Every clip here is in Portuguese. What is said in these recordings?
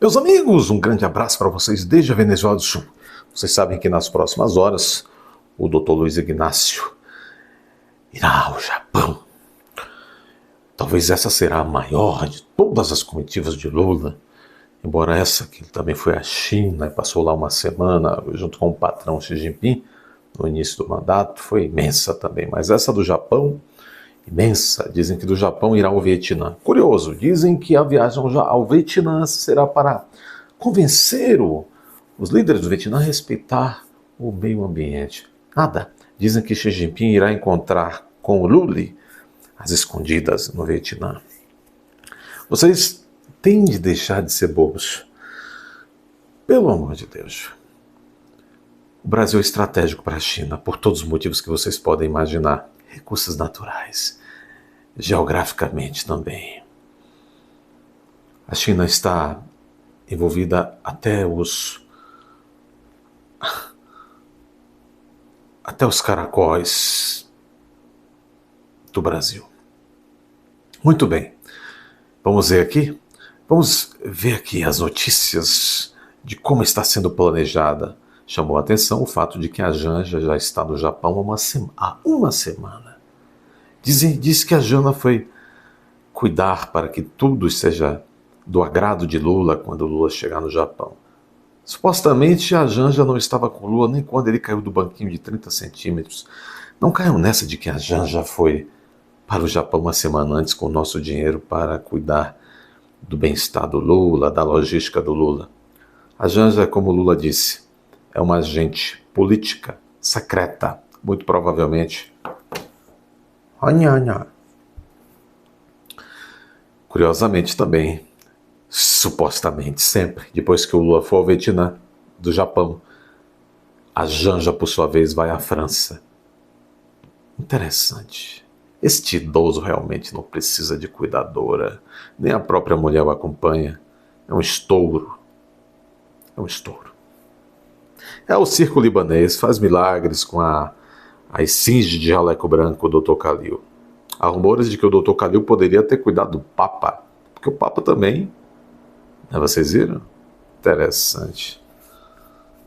Meus amigos, um grande abraço para vocês desde a Venezuela do Sul. Vocês sabem que nas próximas horas o Dr. Luiz Ignácio irá ao Japão. Talvez essa será a maior de todas as comitivas de Lula, embora essa que também foi à China e passou lá uma semana junto com o patrão Xi Jinping no início do mandato, foi imensa também. Mas essa do Japão, imensa. Dizem que do Japão irá ao Vietnã. Curioso, dizem que a viagem ao Vietnã será para convencer os líderes do Vietnã a respeitar o meio ambiente. Nada. Dizem que Xi Jinping irá encontrar com o Lula às escondidas no Vietnã. Vocês têm de deixar de ser bobos. Pelo amor de Deus. O Brasil é estratégico para a China por todos os motivos que vocês podem imaginar. Recursos naturais, geograficamente também. A China está envolvida até os caracóis do Brasil. Muito bem, vamos ver aqui as notícias de como está sendo planejada. Chamou a atenção o fato de que a Janja já está no Japão há uma semana. Diz que a Jana foi cuidar para que tudo esteja do agrado de Lula quando Lula chegar no Japão. Supostamente a Janja não estava com Lula nem quando ele caiu do banquinho de 30 centímetros. Não caiam nessa de que a Janja foi para o Japão uma semana antes com o nosso dinheiro para cuidar do bem-estar do Lula, da logística do Lula. A Janja, como Lula disse, é uma agente política secreta, muito provavelmente. Curiosamente também, supostamente sempre, depois que o Lula for ao Vietnã, do Japão, a Janja, por sua vez, vai à França. Interessante. Este idoso realmente não precisa de cuidadora, nem a própria mulher o acompanha. É um estouro. É um estouro. É o circo libanês, faz milagres com a esfinge de jaleco branco, o Dr. Khalil. Há rumores de que o Dr. Khalil poderia ter cuidado do Papa, porque o Papa também, vocês viram? Interessante.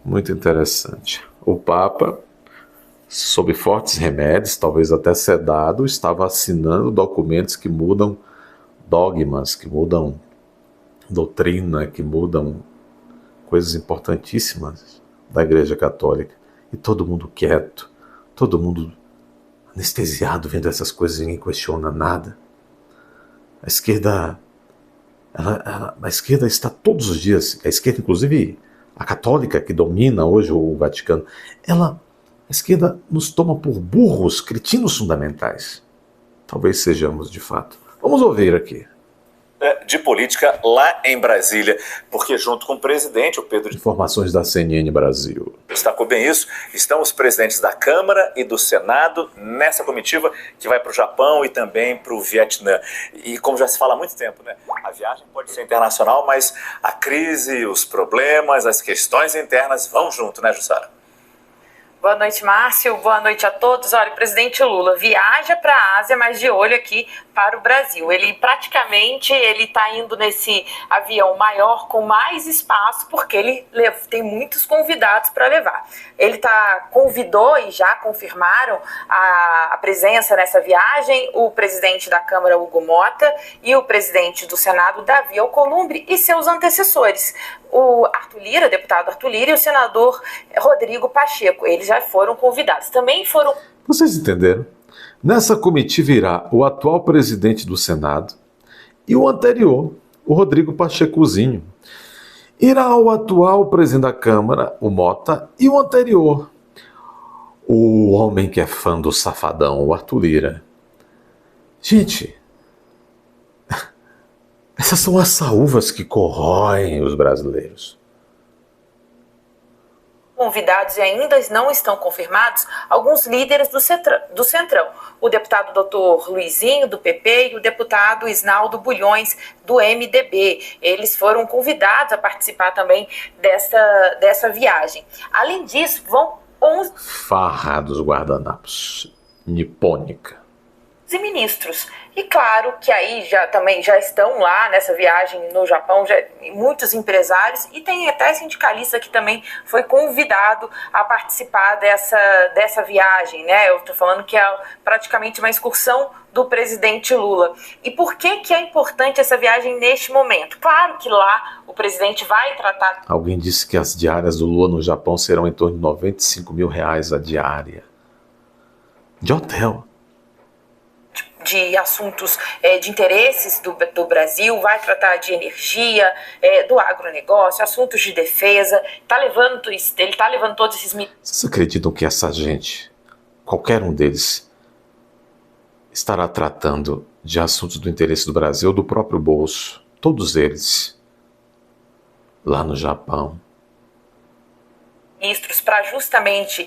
Muito interessante. O Papa, sob fortes remédios, talvez até sedado, estava assinando documentos que mudam dogmas, que mudam doutrina, que mudam coisas importantíssimas da Igreja Católica. E todo mundo quieto, todo mundo anestesiado vendo essas coisas, ninguém questiona nada. A esquerda, a esquerda está todos os dias, a esquerda, inclusive a católica que domina hoje o Vaticano, a esquerda nos toma por burros, cretinos fundamentais. Talvez sejamos de fato. Vamos ouvir aqui. De política lá em Brasília, porque junto com o presidente, o Pedro... Informações da CNN Brasil. Destacou bem isso, estão os presidentes da Câmara e do Senado nessa comitiva que vai para o Japão e também para o Vietnã. E como já se fala há muito tempo, né? A viagem pode ser internacional, mas a crise, os problemas, as questões internas vão junto, né, Jussara? Boa noite, Márcio. Boa noite a todos. Olha, o presidente Lula viaja para a Ásia, mas de olho aqui para o Brasil. Ele está indo nesse avião maior, com mais espaço, porque ele tem muitos convidados para levar. Ele convidou e já confirmaram a presença nessa viagem o presidente da Câmara, Hugo Mota, e o presidente do Senado, Davi Alcolumbre, e seus antecessores, o deputado Arthur Lira e o senador Rodrigo Pacheco. Eles já foram convidados. Também foram... Vocês entenderam? Nessa comitiva irá o atual presidente do Senado e o anterior, o Rodrigo Pachecozinho. Irá o atual presidente da Câmara, o Mota, e o anterior, o homem que é fã do safadão, o Arthur Lira. Gente, essas são as saúvas que corroem os brasileiros. Convidados e ainda não estão confirmados alguns líderes do Centrão. O deputado Dr. Luizinho, do PP, e o deputado Isnaldo Bulhões, do MDB. Eles foram convidados a participar também dessa viagem. Além disso, vão 11... Farra dos guardanapos. Nipônica. E ministros. E claro que aí também já estão lá nessa viagem no Japão muitos empresários, e tem até sindicalista que também foi convidado a participar dessa viagem, né? Eu estou falando que é praticamente uma excursão do presidente Lula. E por que é importante essa viagem neste momento? Claro que lá o presidente vai tratar... Alguém disse que as diárias do Lula no Japão serão em torno de R$95 mil a diária. De hotel. De assuntos de interesses do Brasil, vai tratar de energia, do agronegócio, assuntos de defesa, ele está levando todos esses... Vocês acreditam que essa gente, qualquer um deles, estará tratando de assuntos do interesse do Brasil, do próprio bolso? Todos eles, lá no Japão. Ministros para justamente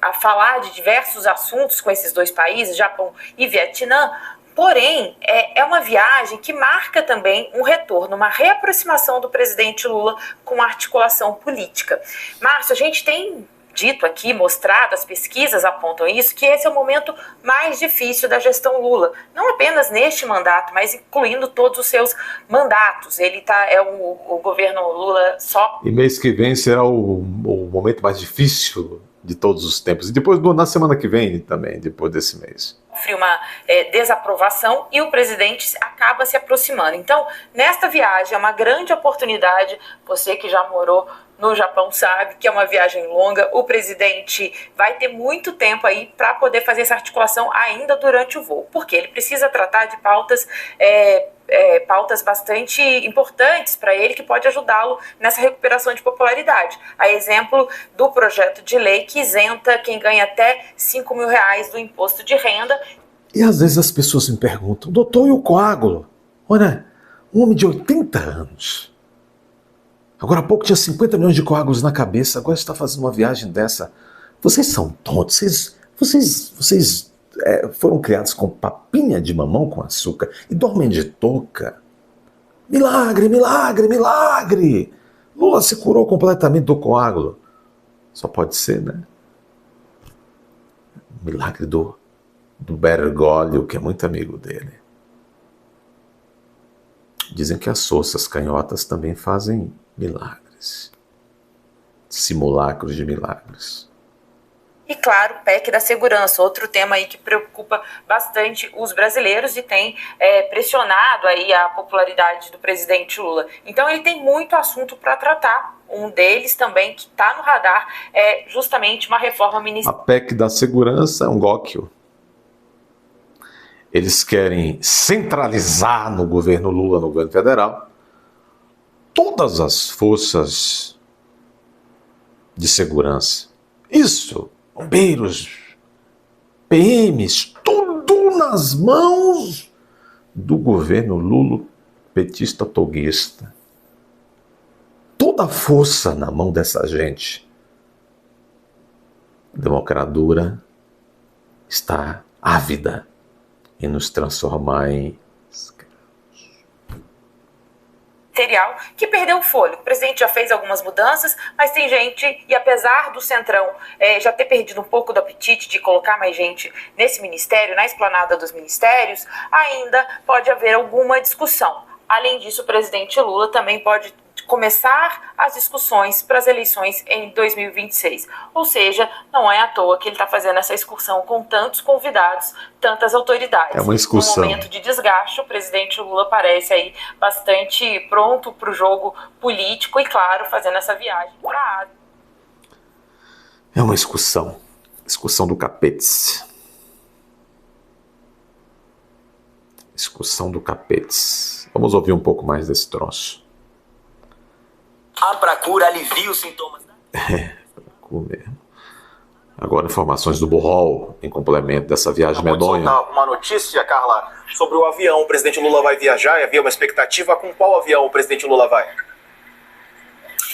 a falar de diversos assuntos com esses dois países, Japão e Vietnã. Porém, é uma viagem que marca também um retorno, uma reaproximação do presidente Lula com a articulação política. Márcio, a gente tem dito aqui, mostrado, as pesquisas apontam isso, que esse é o momento mais difícil da gestão Lula. Não apenas neste mandato, mas incluindo todos os seus mandatos. O governo Lula só... E mês que vem será o momento mais difícil de todos os tempos. E depois, na semana que vem também, depois desse mês. Sofre uma desaprovação e o presidente acaba se aproximando. Então, nesta viagem é uma grande oportunidade, você que já morou no Japão sabe que é uma viagem longa, o presidente vai ter muito tempo aí para poder fazer essa articulação ainda durante o voo, porque ele precisa tratar de pautas bastante importantes para ele, que pode ajudá-lo nessa recuperação de popularidade. A exemplo do projeto de lei que isenta quem ganha até R$5 mil do imposto de renda. E às vezes as pessoas me perguntam, doutor, e o coágulo? Olha, um homem de 80 anos... Agora há pouco tinha 50 milhões de coágulos na cabeça, agora está fazendo uma viagem dessa. Vocês são tontos, vocês foram criados com papinha de mamão com açúcar e dormem de touca. Milagre, milagre, milagre! Lula se curou completamente do coágulo. Só pode ser, né? Milagre do Bergoglio, que é muito amigo dele. Dizem que as soças canhotas também fazem milagres, simulacros de milagres. E claro, PEC da segurança, outro tema aí que preocupa bastante os brasileiros e tem pressionado aí a popularidade do presidente Lula. Então ele tem muito assunto para tratar. Um deles também que está no radar é justamente uma reforma ministerial. A PEC da segurança é um góquio. Eles querem centralizar no governo Lula, no governo federal, todas as forças de segurança. Isso, bombeiros, PMs, tudo nas mãos do governo Lula petista toguista. Toda a força na mão dessa gente. A democratura está ávida em nos transformar em material que perdeu o fôlego. O presidente já fez algumas mudanças, mas tem gente, e apesar do Centrão já ter perdido um pouco do apetite de colocar mais gente nesse ministério, na esplanada dos ministérios, ainda pode haver alguma discussão. Além disso, o presidente Lula também pode começar as discussões para as eleições em 2026. Ou seja, não é à toa que ele está fazendo essa excursão com tantos convidados, tantas autoridades. É uma excursão. No momento de desgaste, o presidente Lula parece aí bastante pronto para o jogo político e, claro, fazendo essa viagem para a Ásia. É uma excursão. Excursão do capetes. Excursão do capetes. Vamos ouvir um pouco mais desse troço. A Pracura alivia os sintomas. Mesmo. Agora informações do Burrol, em complemento dessa viagem medonha. Uma notícia, Carla, sobre o avião. O presidente Lula vai viajar e havia uma expectativa. Com qual avião o presidente Lula vai?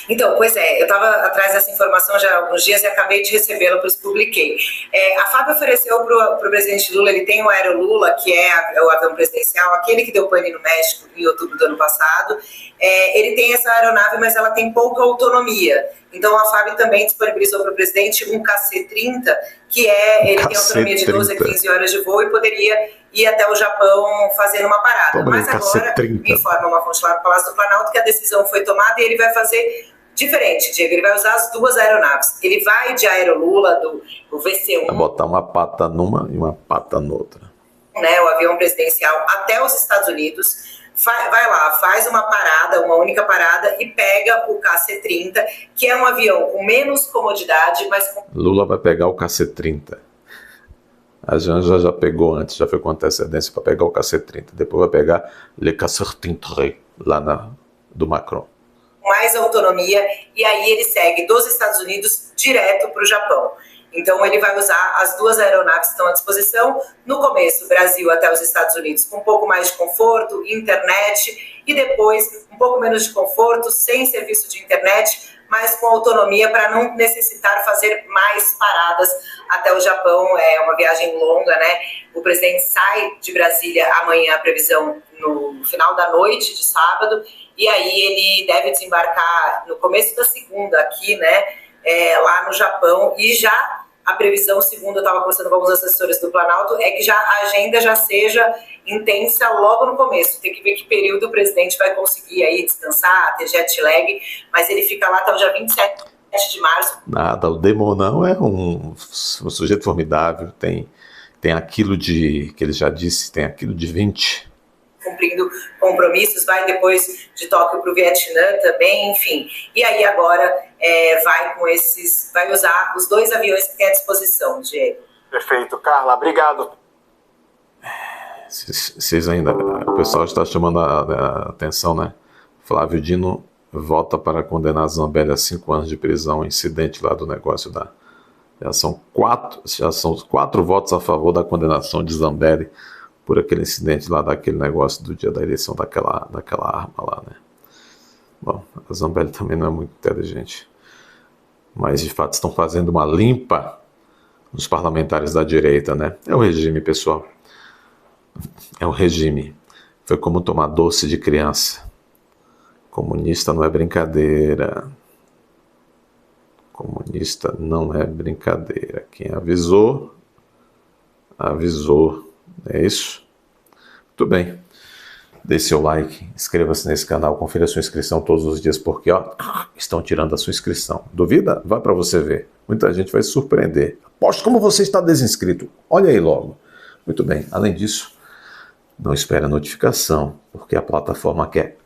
Então, pois eu estava atrás dessa informação já há alguns dias e acabei de recebê-la, por isso publiquei. A FAB ofereceu para o presidente Lula, ele tem o Aero Lula, que é o avião presidencial, aquele que deu pane no México em outubro do ano passado. Ele tem essa aeronave, mas ela tem pouca autonomia. Então a FAB também disponibilizou para o presidente um KC-30, que ele tem autonomia de 12 a 15 horas de voo e poderia ir até o Japão fazendo uma parada. Mas agora me informa uma fonte lá do Palácio do Planalto que a decisão foi tomada e ele vai fazer diferente, Diego. Ele vai usar as duas aeronaves. Ele vai de Aerolula, do VC-1. Vai botar uma pata numa e uma pata noutra. Né, o avião presidencial até os Estados Unidos. Vai lá, faz uma parada, uma única parada e pega o KC-30, que é um avião com menos comodidade, mas com... Lula vai pegar o KC-30. A Janja já pegou antes, já foi com antecedência para pegar o KC-30. Depois vai pegar Le KC-30 lá do Macron. Mais autonomia, e aí ele segue dos Estados Unidos direto para o Japão. Então ele vai usar as duas aeronaves que estão à disposição. No começo, Brasil até os Estados Unidos com um pouco mais de conforto, internet, e depois um pouco menos de conforto, sem serviço de internet, mas com autonomia para não necessitar fazer mais paradas até o Japão. É uma viagem longa, né? O presidente sai de Brasília amanhã, a previsão no final da noite de sábado, e aí ele deve desembarcar no começo da segunda aqui, né? Lá no Japão, e já a previsão, segundo eu estava conversando com alguns assessores do Planalto, é que já a agenda já seja intensa logo no começo. Tem que ver que período o presidente vai conseguir aí descansar, ter jet lag, mas ele fica lá até o dia 27 de março. Nada, o Demonão é um sujeito formidável, tem aquilo de, que ele já disse, tem aquilo de 20. Cumprindo compromissos, vai depois de Tóquio para o Vietnã também, enfim. E aí agora vai usar os dois aviões que tem à disposição, Diego. Perfeito, Carla, obrigado. Vocês ainda, o pessoal está chamando a atenção, né? Flávio Dino vota para condenar Zambelli a 5 anos de prisão, incidente lá do negócio da... Já são 4 votos a favor da condenação de Zambelli por aquele incidente lá daquele negócio do dia da eleição daquela arma lá, né? Bom, a Zambelli também não é muito inteligente. Mas, de fato, estão fazendo uma limpa nos parlamentares da direita, né? É o regime, pessoal. É o regime. Foi como tomar doce de criança. Comunista não é brincadeira. Comunista não é brincadeira. Quem avisou, avisou. É isso? Muito bem. Dê seu like, inscreva-se nesse canal, confira sua inscrição todos os dias, porque estão tirando a sua inscrição. Duvida? Vá para você ver. Muita gente vai se surpreender. Aposto como você está desinscrito. Olha aí logo. Muito bem. Além disso, não espere a notificação, porque a plataforma quer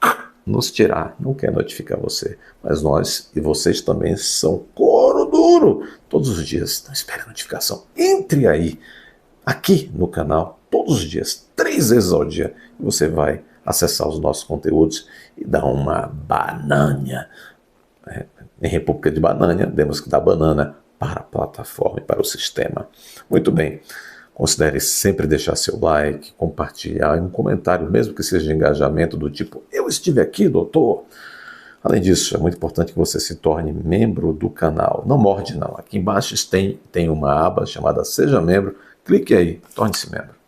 nos tirar, não quer notificar você. Mas nós e vocês também são couro duro. Todos os dias, não espere a notificação. Entre aí, aqui no canal, todos os dias, 3 vezes ao dia, e você vai acessar os nossos conteúdos e dar uma banana. Em República de Banânia, temos que dar banana para a plataforma e para o sistema. Muito bem. Considere sempre deixar seu like, compartilhar e um comentário, mesmo que seja de engajamento do tipo, eu estive aqui, doutor. Além disso, é muito importante que você se torne membro do canal. Não morde não. Aqui embaixo tem uma aba chamada Seja Membro. Clique aí, torne-se membro.